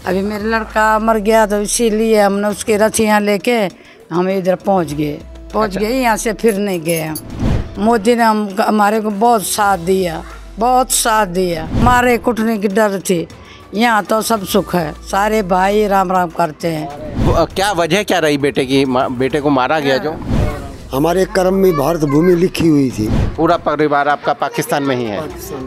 अभी मेरा लड़का मर गया तो इसीलिए हमने उसके रथियाँ लेके हम इधर पहुंच गए यहाँ से फिर नहीं गए हम। मोदी ने हमारे को बहुत साथ दिया। हमारे कुटने की डर थी, यहाँ तो सब सुख है, सारे भाई राम राम करते हैं। क्या वजह क्या रही बेटे को मारा गया जो? हमारे कर्म में भारत भूमि लिखी हुई थी। पूरा परिवार आपका पाकिस्तान में ही है,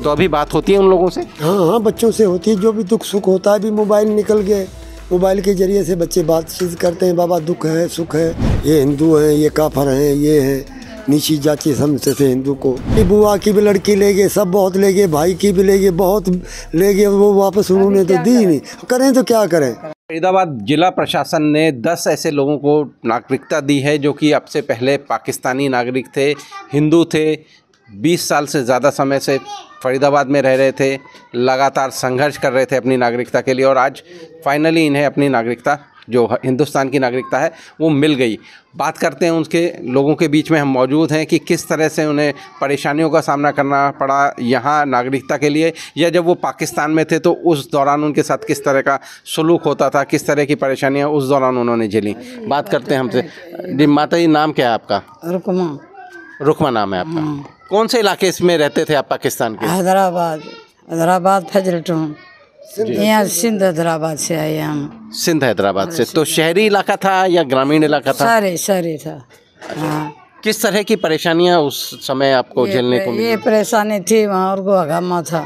तो अभी बात होती है उन लोगों से? हाँ, बच्चों से होती है, जो भी दुख सुख होता है। अभी मोबाइल निकल गए, मोबाइल के जरिए से बच्चे बातचीत करते हैं। बाबा दुख है सुख है, ये हिंदू हैं, ये काफर हैं, ये हैं नीची जाति समझते थे हिंदू को। बुआ की भी लड़की ले गए, सब बहुत ले गए, भाई की भी ले गए, बहुत ले गए। वो वापस उन्होंने तो दी नहीं, करें तो क्या करें। फरीदाबाद जिला प्रशासन ने 10 ऐसे लोगों को नागरिकता दी है जो कि अब से पहले पाकिस्तानी नागरिक थे, हिंदू थे, 20 साल से ज़्यादा समय से फरीदाबाद में रह रहे थे, लगातार संघर्ष कर रहे थे अपनी नागरिकता के लिए, और आज फाइनली इन्हें अपनी नागरिकता जो हिंदुस्तान की नागरिकता है वो मिल गई। बात करते हैं उनके लोगों के बीच में हम मौजूद हैं कि किस तरह से उन्हें परेशानियों का सामना करना पड़ा यहाँ नागरिकता के लिए, या जब वो पाकिस्तान में थे तो उस दौरान उनके साथ किस तरह का सलूक होता था, किस तरह की परेशानियाँ उस दौरान उन्होंने झेली। बात करते हैं हमसे। जी माता जी, नाम क्या है आपका? रुकमा नाम है आपका। कौन से इलाके में रहते थे आप पाकिस्तान के? हैदराबाद फजल टाउन, यहाँ सिंध हैदराबाद से आए हम। सिंध हैदराबाद से। तो शहरी इलाका था या ग्रामीण इलाका था? शहरी था। हाँ। किस तरह की परेशानियाँ उस समय आपको झेलने को मिली? ये परेशानी थी वहाँ, और को हगामा था।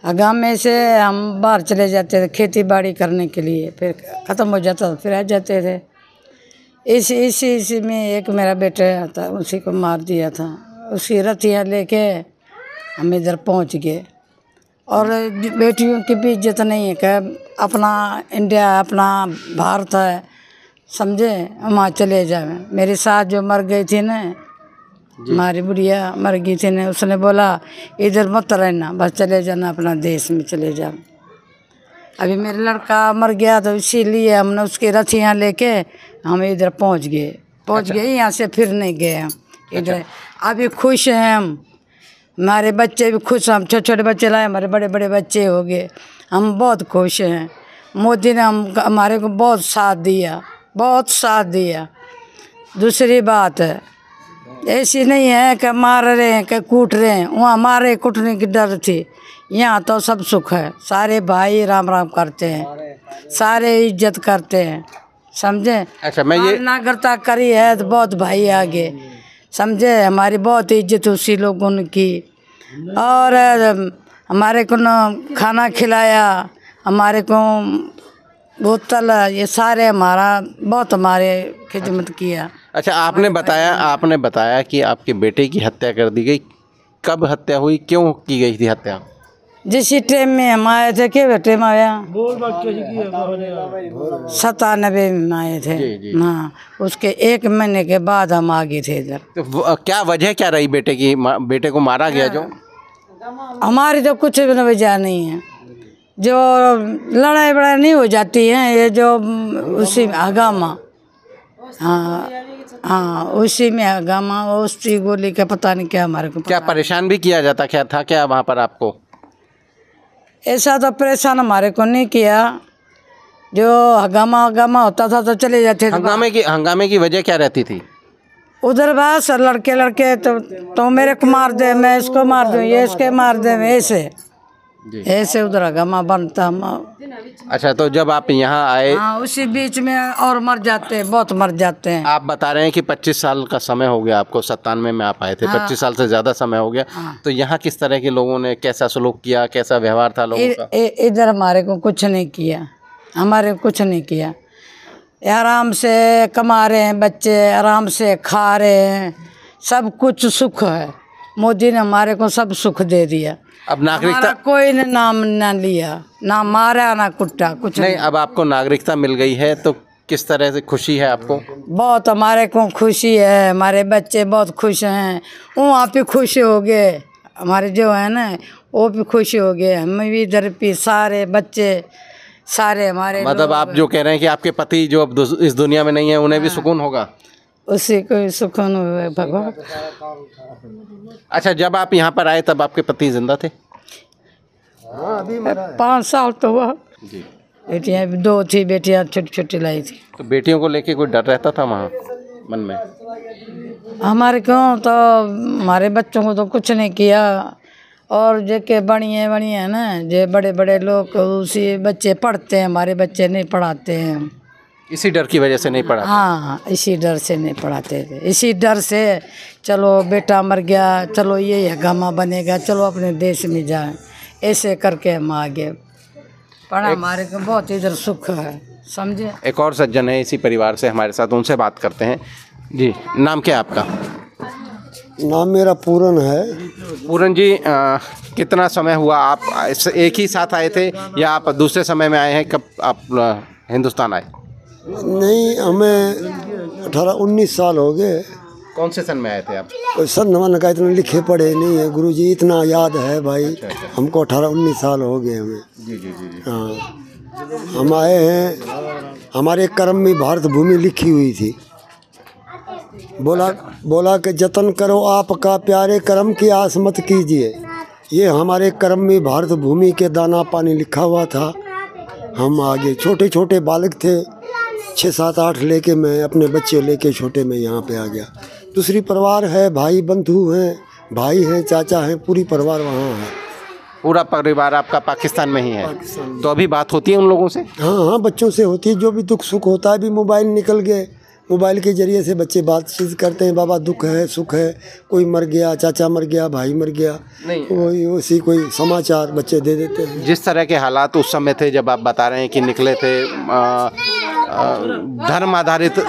हगामे से हम बाहर चले जाते थे खेती बाड़ी करने के लिए, फिर ख़त्म हो जाता था फिर आ जाते थे। इसी में एक मेरा बेटा था, उसी को मार दिया था। उसकी रथियाँ लेके हम इधर पहुँच गए। और बेटियों की भी इज्जत नहीं है कि अपना इंडिया अपना भारत है, समझे, वहाँ चले जाए। मेरी सास जो मर गई थी ना, हमारी बुढ़िया मर गई थी ना, उसने बोला इधर मत रहना, बस चले जाना अपना देश में चले जाओ। अभी मेरा लड़का मर गया तो इसीलिए हमने उसके रथियाँ लेके हम इधर पहुँच गए यहाँ से फिर नहीं गए हम इधर। अभी खुश हैं हम, हमारे बच्चे भी खुश, हम छोटे छोटे बच्चे लाए, हमारे बड़े बड़े बच्चे हो गए, हम बहुत खुश हैं। मोदी ने हमारे को बहुत साथ दिया। दूसरी बात है, ऐसी नहीं है कि मार रहे हैं कि कूट रहे हैं, वहाँ हमारे कुटने की डर थी, यहाँ तो सब सुख है, सारे भाई राम राम करते हैं, सारे इज्जत करते हैं, समझे। अच्छा, मैं ये नागरिकता करी है तो बहुत भाई आगे, समझे, हमारी बहुत इज्जत उसी लोगों की। और हमारे को न खाना खिलाया, हमारे को बोतल, ये सारे हमारे खिदमत किया। अच्छा, आपने बताया कि आपके बेटे की हत्या कर दी गई। कब हत्या हुई, क्यों की गई थी हत्या? जिस टाइम में हम आए थे, के टाइम आया 97 में आए थे। हाँ, उसके 1 महीने के बाद हम आ गए थे इधर। तो क्या वजह क्या रही बेटे को मारा गया जो? हमारी तो कुछ भी वजह नहीं है, जो लड़ाई बड़ाई नहीं हो जाती है, ये जो उसी में हगामा, हाँ उसी में हगामा, उसी गोली का पता नहीं क्या हमारे को। क्या परेशान भी किया जाता क्या वहाँ पर आपको? ऐसा तो परेशान हमारे को नहीं किया, जो हगामा होता था तो चले जाते थे। हंगामे की वजह क्या रहती थी? उधर बस लड़के तो मेरे को मार दे, मैं इसको मार दूँ, ये इसके मार दे, ऐसे उधर हगामा बनता। अच्छा, तो जब आप यहाँ आए, हाँ, उसी बीच में और बहुत मर जाते हैं। आप बता रहे हैं कि 25 साल का समय हो गया आपको, 97 में आप आए थे। हाँ। 25 साल से ज़्यादा समय हो गया। हाँ। तो यहाँ किस तरह के लोगों ने कैसा सलूक किया, कैसा व्यवहार था लोगों का? इधर हमारे को कुछ नहीं किया, आराम से कमा रहे हैं बच्चे, आराम से खा रहे हैं, सब कुछ सुख है। मोदी ने हमारे को सब सुख दे दिया। अब नागरिकता कोई ने नाम ना लिया, ना मारा ना कुटा, कुछ नहीं। अब आपको नागरिकता मिल गई है तो किस तरह से खुशी है आपको? बहुत हमारे को खुशी है, हमारे बच्चे बहुत खुश हैं, वहाँ पे खुश हो गए, हमारे जो है ना वो भी खुश हो गए, हम भी इधर भी सारे बच्चे सारे हमारे। मतलब आप जो कह रहे हैं कि आपके पति जो अब इस दुनिया में नहीं है, उन्हें भी सुकून होगा? उसी को सुकून हुआ भगवान। अच्छा, जब आप यहाँ पर आए तब आपके पति जिंदा थे? 5 साल तो हुआ। बेटियाँ 2 थी, बेटियाँ छोटी छोटी लाई थी। तो बेटियों को लेके कोई डर रहता था वहाँ मन में? हमारे क्यों तो हमारे बच्चों को तो कुछ नहीं किया, और जो के बढ़िया बढ़िया ना, जो बड़े बड़े लोग उसी बच्चे पढ़ते हैं, हमारे बच्चे नहीं पढ़ाते हैं। इसी डर की वजह से नहीं पढ़ा? हाँ, इसी डर से नहीं पढ़ाते थे। इसी डर से चलो बेटा मर गया, चलो ये हंगामा बनेगा, चलो अपने देश में जाए, ऐसे करके हम आगे पढ़ा। हमारे को बहुत इधर सुख है, समझे। एक और सज्जन है इसी परिवार से हमारे साथ, उनसे बात करते हैं। जी, नाम क्या है आपका? नाम मेरा पूरन है। पूरन जी, कितना समय हुआ आप एक ही साथ आए थे या आप दूसरे समय में आए हैं? कब आप हिंदुस्तान आए? नहीं, हमें 18-19 साल हो गए। कौन से सन में आए थे आप? सन नमन का इतना लिखे पढ़े नहीं है गुरुजी, इतना याद है भाई। हमको 18-19 साल हो गए हमें। जी जी जी। हाँ, हम आए हैं, हमारे कर्म में भारत भूमि लिखी हुई थी। बोला कि जतन करो आपका प्यारे कर्म की आस मत कीजिए। ये हमारे कर्म में भारत भूमि के दाना पानी लिखा हुआ था। हम आगे छोटे छोटे बालक थे, 6-7-8 लेके मैं अपने बच्चे लेके छोटे में यहाँ पे आ गया। दूसरी परिवार है, भाई बंधु हैं, भाई हैं, चाचा हैं, पूरी परिवार वहाँ है। पूरा परिवार आपका पाकिस्तान में ही है? तो अभी बात होती है उन लोगों से? हाँ, बच्चों से होती है। जो भी दुख सुख होता है, अभी मोबाइल निकल गए, मोबाइल के जरिए से बच्चे बातचीत करते हैं। बाबा दुख है सुख है, कोई मर गया, चाचा मर गया, भाई मर गया, वही उसी कोई समाचार बच्चे दे देते हैं। जिस तरह के हालात उस समय थे जब आप बता रहे हैं कि निकले थे, धर्म आधारित,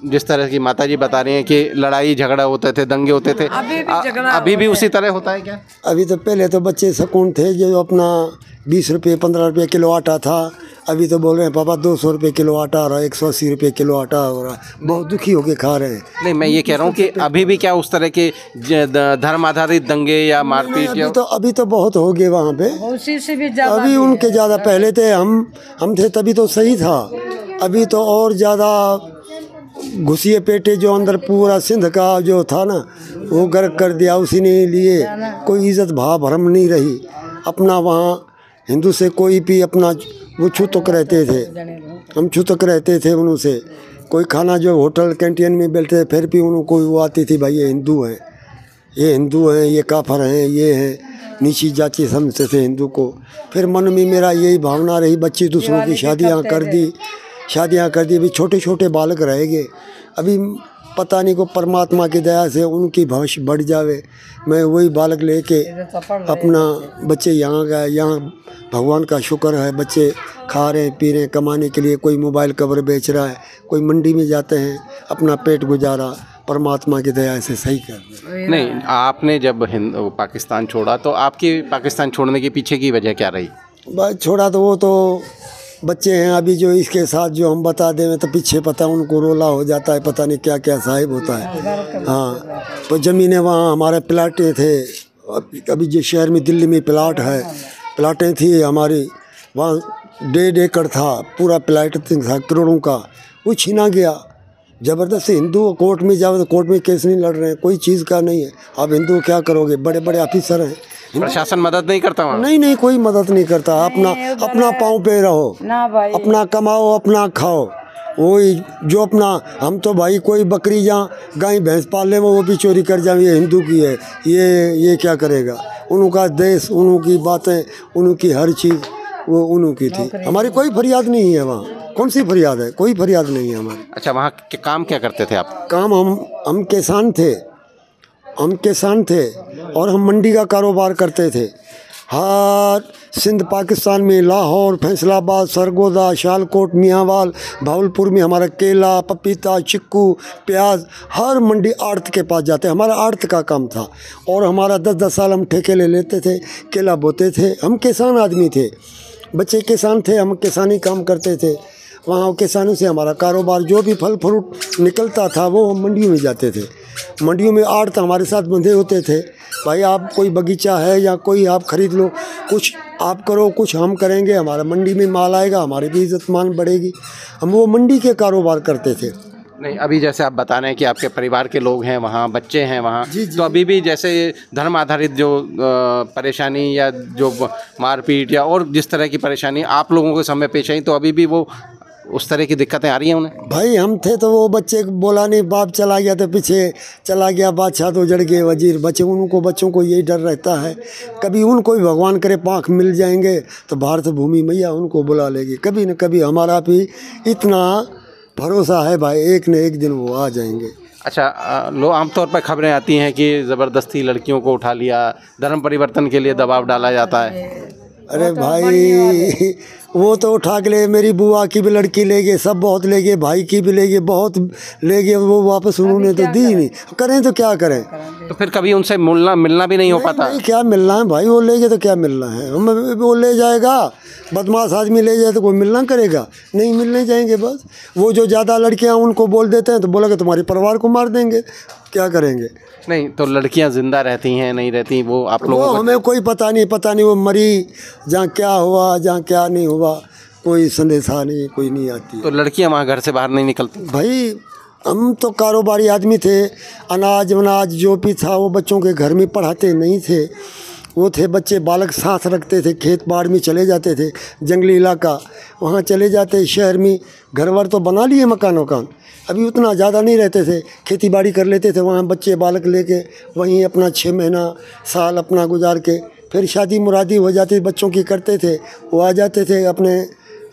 जिस तरह की माताजी बता रही हैं कि लड़ाई झगड़ा होते थे, दंगे होते थे, अभी भी उसी तरह होता है क्या? अभी तो पहले तो बच्चे सकून थे, जो अपना 20 रुपये 15 रुपये किलो आटा था, अभी तो बोल रहे हैं पापा 200 रुपये किलो आटा हो रहा है, 180 रुपये किलो आटा हो रहा है। बहुत दुखी होके खा रहे हैं। नहीं, मैं ये कह रहा हूँ कि अभी भी क्या उस तरह के धर्म आधारित दंगे या मारपीट? अभी तो बहुत हो गए वहाँ पे, उसी से भी ज़्यादा, अभी उनके ज़्यादा। पहले थे हम थे तभी तो सही था, अभी तो और ज़्यादा घुसिए पेटे। जो अंदर पूरा सिंध का जो था ना, वो गर्क कर दिया उसी ने लिए। कोई इज्जत भाव भरम नहीं रही अपना। वहाँ हिंदू से कोई भी अपना वो छूतक रहते थे, हम छूतक रहते थे उनसे। कोई खाना जो होटल कैंटीन में बैठते फिर भी उनको वो आती थी, भाई ये हिंदू हैं, ये हिंदू हैं, ये काफर हैं, ये हैं, नीची जाति समझते थे हिंदू को। फिर मन में मेरा यही भावना रही, बच्चे दूसरों की शादियाँ कर दी। अभी छोटे छोटे बालक रह गए। अभी पता नहीं को परमात्मा की दया से उनकी भविष्य बढ़ जावे। मैं वही बालक लेके अपना बच्चे यहाँ गए। यहाँ भगवान का शुक्र है, बच्चे खा रहे हैं, पी रहे हैं, कमाने के लिए। कोई मोबाइल कवर बेच रहा है, कोई मंडी में जाते हैं, अपना पेट गुजारा परमात्मा की दया से सही कर रहे हैं। नहीं, आपने जब पाकिस्तान छोड़ा तो आपकी पाकिस्तान छोड़ने के पीछे की वजह क्या रही? बस छोड़ा तो वो तो बच्चे हैं अभी जो इसके साथ जो हम बता दें तो पीछे पता उनको रोला हो जाता है, पता नहीं क्या क्या साहिब होता है। हाँ, तो ज़मीनें वहाँ हमारे प्लाटें थे। अभी जो शहर में दिल्ली में प्लाट है, प्लाटें थी हमारी, वहाँ 1.5 एकड़ था, पूरा प्लाट था करोड़ों का, वो छीना गया ज़बरदस्ती। हिंदू कोर्ट में जाओ तो कोर्ट में केस नहीं लड़ रहे हैं, कोई चीज़ का नहीं है। आप हिंदू क्या करोगे, बड़े बड़े ऑफिसर हैं। प्रशासन मदद नहीं करता वहाँ? नहीं, कोई मदद नहीं करता। अपना पाँव पे रहो, अपना कमाओ, अपना खाओ। वही जो अपना, हम तो भाई कोई बकरी जहाँ गाय भैंस पाल ले वो भी चोरी कर जाए, ये हिंदू की है, ये क्या करेगा। उनका देश, उनकी बातें, उनकी हर चीज़ वो उनकी थी। हमारी कोई फरियाद नहीं है वहाँ। कौन सी फरियाद है? कोई फरियाद नहीं है हमारी। अच्छा, वहाँ के काम क्या करते थे आप? काम हम किसान थे और हम मंडी का कारोबार करते थे। हर सिंध पाकिस्तान में, लाहौर, फैसलाबाद, सरगोदा, शालकोट, मियांवाल, भावलपुर में हमारा केला, पपीता, चिक्कू, प्याज हर मंडी आड़त के पास जाते। हमारा आड़त का काम था और हमारा 10-10 साल हम ठेके ले लेते थे, केला बोते थे। हम किसान आदमी थे, बच्चे किसान थे, हम किसानी काम करते थे। वहाँ किसानों से हमारा कारोबार, जो भी फल फ्रूट निकलता था वो हम मंडियों में जाते थे। मंडियों में आड़त हमारे साथ बंधे होते थे, भाई आप कोई बगीचा है या कोई आप ख़रीद लो, कुछ आप करो, कुछ हम करेंगे, हमारा मंडी में माल आएगा, हमारी भी इज्जत मान बढ़ेगी। हम वो मंडी के कारोबार करते थे। नहीं, अभी जैसे आप बता रहे हैं कि आपके परिवार के लोग हैं वहाँ, बच्चे हैं वहाँ, जी, जी। तो अभी भी जैसे धर्म आधारित जो परेशानी या जो मारपीट या और जिस तरह की परेशानी आप लोगों के सामने पेश आई, तो अभी भी वो उस तरह की दिक्कतें आ रही हैं उन्हें? भाई हम थे तो वो बच्चे को बोला नहीं, बाप चला गया तो पीछे चला गया, बादशाह तो उजड़ गए वजीर, बच्चों को यही डर रहता है। कभी उनको भी भगवान करे पाँख मिल जाएंगे तो भारत भूमि मैया उनको बुला लेगी, कभी न कभी हमारा भी इतना भरोसा है भाई, एक न एक दिन वो आ जाएंगे। अच्छा, लो आमतौर पर खबरें आती हैं कि ज़बरदस्ती लड़कियों को उठा लिया, धर्म परिवर्तन के लिए दबाव डाला जाता है। अरे भाई वो तो उठा के ले, मेरी बुआ की भी लड़की ले गए, सब बहुत ले गए, भाई की भी ले गए, बहुत ले गए, वो वापस उन्होंने तो दी नहीं। करें तो क्या करें? तो फिर कभी उनसे मिलना भी नहीं हो पाता? नहीं, क्या मिलना है भाई, वो ले गए तो क्या मिलना है, हम वो ले जाएगा, बदमाश आदमी ले जाए तो कोई मिलना करेगा? नहीं मिलने जाएंगे बस। वो जो ज़्यादा लड़कियां उनको बोल देते हैं तो बोला कि तुम्हारे परिवार को मार देंगे, क्या करेंगे? नहीं, तो लड़कियां जिंदा रहती हैं नहीं रहती वो आप लोगों वो को? हमें कोई पता नहीं वो मरी, जहाँ क्या हुआ जहाँ क्या नहीं हुआ, कोई संदेशा नहीं, कोई नहीं आती। तो लड़कियां वहाँ घर से बाहर नहीं निकलती? भाई हम तो कारोबारी आदमी थे, अनाज वनाज जो भी था वो बच्चों के घर में पढ़ाते नहीं थे, वो थे बच्चे बालक साथ रखते थे, खेत बाड़ में चले जाते थे, जंगली इलाका वहाँ चले जाते, शहर में घर वर तो बना लिए मकान वकान, अभी उतना ज़्यादा नहीं रहते थे, खेती बाड़ी कर लेते थे वहाँ बच्चे बालक लेके, वहीं अपना 6 महीना साल अपना गुजार के फिर शादी मुरादी हो जाती बच्चों की करते थे, वो आ जाते थे अपने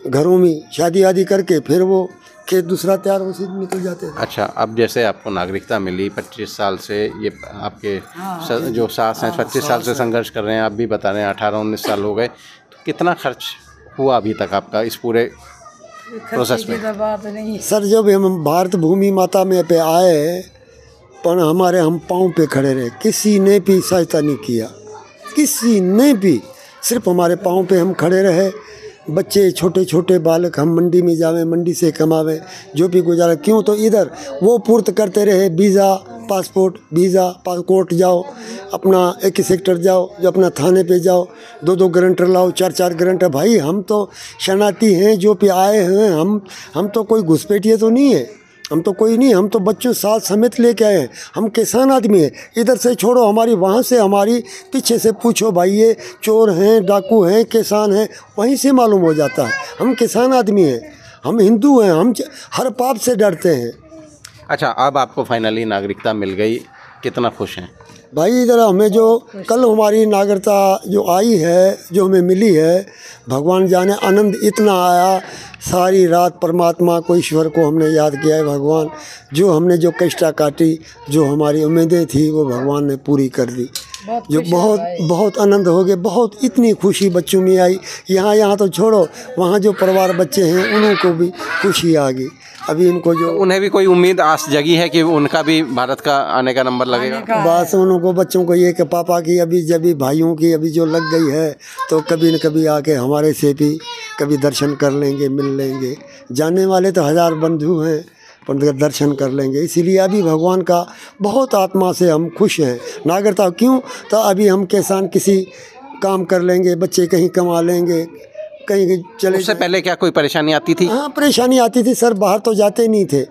घरों में शादी आदि करके, फिर वो खेत दूसरा तैयार उसी निकल जाते थे। अच्छा, अब जैसे आपको नागरिकता मिली 25 साल से, ये आपके जो सास हैं 25 साल से संघर्ष कर रहे हैं, आप भी बता रहे हैं 18-19 साल हो गए, तो कितना खर्च हुआ अभी तक आपका इस पूरे प्रोसेस में? सर जब हम भारत भूमि माता में पे आए, पर हमारे हम पाँव पे खड़े रहे, किसी ने भी सहायता नहीं किया, किसी ने भी, सिर्फ हमारे पाँव पे हम खड़े रहे। बच्चे छोटे छोटे बालक हम मंडी में जावें, मंडी से कमावें, जो भी गुजारा, क्यों तो इधर वो पूर्त करते रहे, वीज़ा पासपोर्ट, वीज़ा कोर्ट जाओ, अपना एक सेक्टर जाओ, जो अपना थाने पे जाओ, 2-2 गारंटर लाओ, 4-4 गारंटर। भाई हम तो शरणार्थी हैं जो भी आए हैं, हम तो कोई घुसपैठिए तो नहीं है, हम तो कोई नहीं, हम तो बच्चों साथ समेत लेके आए हैं, हम किसान आदमी हैं। इधर से छोड़ो, हमारी वहाँ से हमारी पीछे से पूछो भाई, ये चोर हैं, डाकू हैं, किसान हैं, वहीं से मालूम हो जाता है। हम किसान आदमी हैं, हम हिंदू हैं, हम हर पाप से डरते हैं। अच्छा, अब आपको फाइनली नागरिकता मिल गई, कितना खुश हैं? भाई इधर हमें जो कल हमारी नागरिकता जो आई है, जो हमें मिली है, भगवान जाने आनंद इतना आया, सारी रात परमात्मा को, ईश्वर को हमने याद किया है। भगवान जो हमने जो कष्टा काटी, जो हमारी उम्मीदें थी, वो भगवान ने पूरी कर दी, जो बहुत आनंद हो गए, बहुत इतनी खुशी बच्चों में आई। यहाँ तो छोड़ो, वहाँ जो परिवार बच्चे हैं उन्हों को भी खुशी आ गई। अभी इनको जो उन्हें भी कोई उम्मीद आस जगी है कि उनका भी भारत का आने का नंबर लगेगा? बस उनको बच्चों को ये कि पापा की अभी जब भी भाइयों की अभी जो लग गई है, तो कभी न कभी आके हमारे से भी कभी दर्शन कर लेंगे, मिल लेंगे। जाने वाले तो 1000 बंधु हैं, पर दर्शन कर लेंगे। इसीलिए अभी भगवान का बहुत आत्मा से हम खुश हैं। नागरिकता क्यों? तो अभी हम किसान किसी काम कर लेंगे, बच्चे कहीं कमा लेंगे, कहीं चले। उससे पहले क्या कोई परेशानी आती थी? हाँ परेशानी आती थी सर, बाहर तो जाते नहीं थे,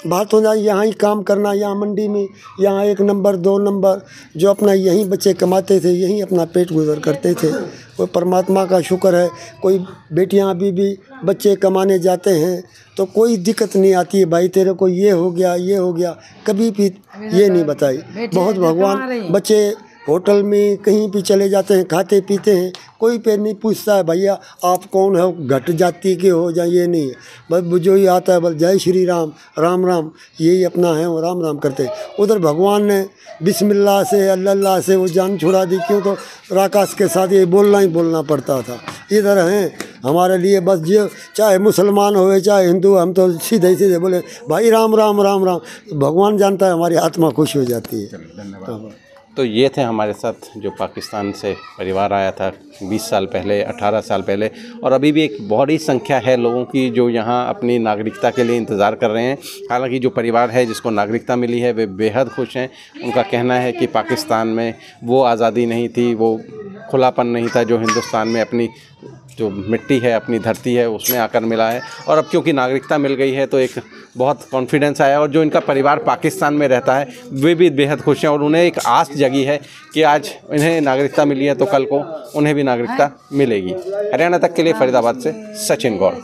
बाहर तो यहाँ ही काम करना, यहाँ मंडी में, यहाँ 1 नंबर 2 नंबर, जो अपना यहीं बच्चे कमाते थे, यहीं अपना पेट गुजर करते थे। वो परमात्मा का शुक्र है, कोई बेटियाँ अभी भी बच्चे कमाने जाते हैं तो कोई दिक्कत नहीं आती है, भाई तेरे को ये हो गया, कभी भी ये नहीं बताई। बहुत भगवान, बच्चे होटल में कहीं भी चले जाते हैं, खाते पीते हैं, कोई पे नहीं पूछता है भैया आप कौन हो, घट जाति के हो, या ये नहीं है, बस जो ही आता है बस जय श्री राम, राम राम, यही अपना है, वो राम राम करते हैं। उधर भगवान ने बिस्मिल्लाह से अल्लाह से वो जान छुड़ा दी, क्यों तो राकाश के साथ ये बोलना पड़ता था। इधर हैं हमारे लिए बस, जो चाहे मुसलमान हो चाहे हिंदू, हम तो सीधे बोले भाई राम राम राम राम, भगवान जानता है, हमारी आत्मा खुश हो जाती है। तो ये थे हमारे साथ जो पाकिस्तान से परिवार आया था 20 साल पहले, 18 साल पहले, और अभी भी एक बड़ी संख्या है लोगों की जो यहाँ अपनी नागरिकता के लिए इंतज़ार कर रहे हैं। हालांकि जो परिवार है जिसको नागरिकता मिली है वे बेहद खुश हैं। उनका कहना है कि पाकिस्तान में वो आज़ादी नहीं थी, वो खुलापन नहीं था जो हिंदुस्तान में अपनी जो मिट्टी है, अपनी धरती है, उसमें आकर मिला है। और अब क्योंकि नागरिकता मिल गई है तो एक बहुत कॉन्फिडेंस आया। और जो इनका परिवार पाकिस्तान में रहता है वे भी बेहद खुश हैं और उन्हें एक आस जगी है कि आज इन्हें नागरिकता मिली है तो कल को उन्हें भी नागरिकता मिलेगी। हरियाणा तक के लिए फरीदाबाद से सचिन गौर।